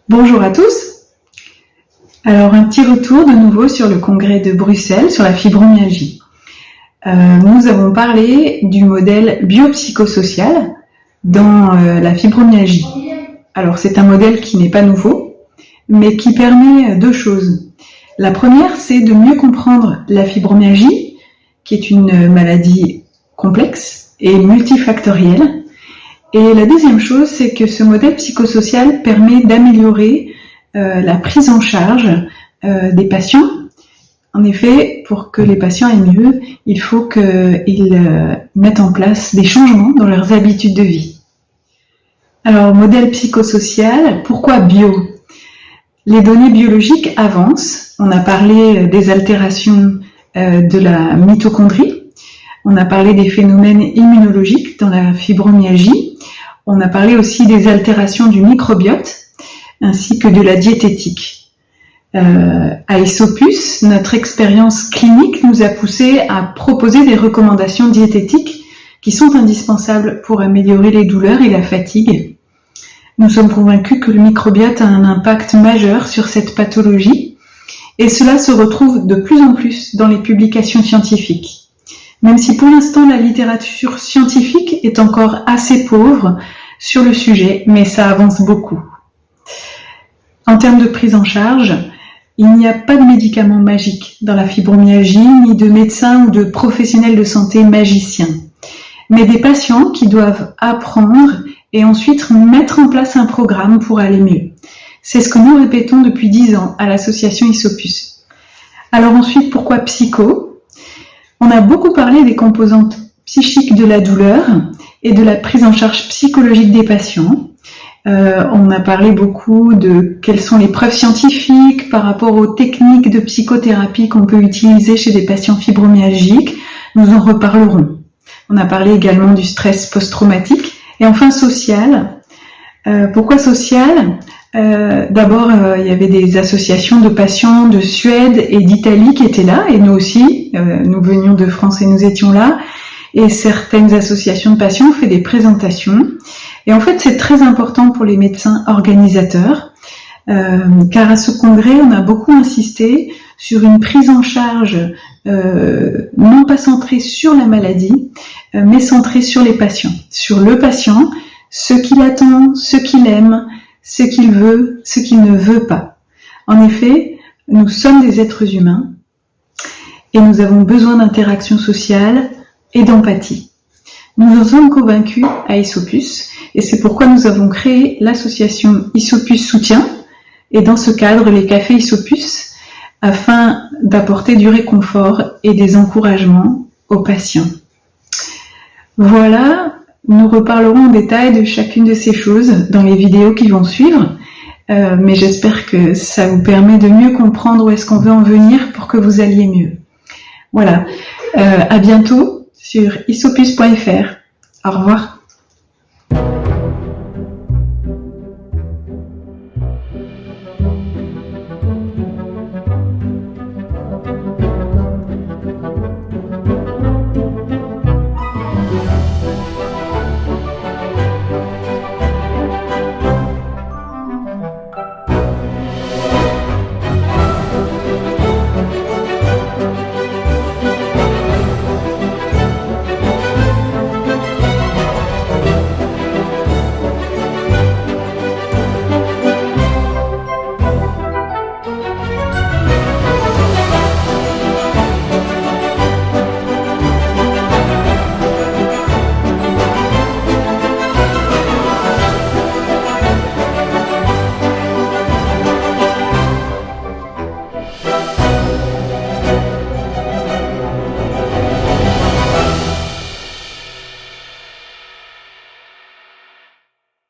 Bonjour à tous. Alors un petit retour de nouveau sur le congrès de Bruxelles sur la fibromyalgie. Nous avons parlé du modèle biopsychosocial dans la fibromyalgie. Alors c'est un modèle qui n'est pas nouveau, mais qui permet deux choses. La première, c'est de mieux comprendre la fibromyalgie, qui est une maladie complexe et multifactorielle. Et la deuxième chose, c'est que ce modèle psychosocial permet d'améliorer la prise en charge des patients. En effet, pour que les patients aient mieux, il faut qu'ils mettent en place des changements dans leurs habitudes de vie. Alors, modèle psychosocial, pourquoi bio ? Les données biologiques avancent. On a parlé des altérations de la mitochondrie. On a parlé des phénomènes immunologiques dans la fibromyalgie. On a parlé aussi des altérations du microbiote, ainsi que de la diététique. À Isopus, notre expérience clinique nous a poussé à proposer des recommandations diététiques qui sont indispensables pour améliorer les douleurs et la fatigue. Nous sommes convaincus que le microbiote a un impact majeur sur cette pathologie et cela se retrouve de plus en plus dans les publications scientifiques. Même si pour l'instant la littérature scientifique est encore assez pauvre sur le sujet, mais ça avance beaucoup. En termes de prise en charge, il n'y a pas de médicaments magiques dans la fibromyalgie, ni de médecins ou de professionnels de santé magiciens, mais des patients qui doivent apprendre et ensuite mettre en place un programme pour aller mieux. C'est ce que nous répétons depuis 10 ans à l'association Isopus. Alors ensuite, pourquoi psycho ? On a beaucoup parlé des composantes psychiques de la douleur et de la prise en charge psychologique des patients. On a parlé beaucoup de quelles sont les preuves scientifiques par rapport aux techniques de psychothérapie qu'on peut utiliser chez des patients fibromyalgiques. Nous en reparlerons. On a parlé également du stress post-traumatique. Et enfin, social. Pourquoi social ? D'abord, il y avait des associations de patients de Suède et d'Italie qui étaient là, et nous aussi, nous venions de France et nous étions là, et certaines associations de patients ont fait des présentations. Et en fait, c'est très important pour les médecins organisateurs, car à ce congrès, on a beaucoup insisté sur une prise en charge non pas centrée sur la maladie, mais centrée sur les patients, sur le patient, ce qu'il attend, ce qu'il aime, ce qu'il veut, ce qu'il ne veut pas. En effet, nous sommes des êtres humains et nous avons besoin d'interaction sociale et d'empathie. Nous en sommes convaincus à Isopus et c'est pourquoi nous avons créé l'association Isopus Soutien et dans ce cadre les cafés Isopus afin d'apporter du réconfort et des encouragements aux patients. Voilà. Nous reparlerons en détail de chacune de ces choses dans les vidéos qui vont suivre, mais j'espère que ça vous permet de mieux comprendre où est-ce qu'on veut en venir pour que vous alliez mieux. Voilà, à bientôt sur isopus.fr. Au revoir.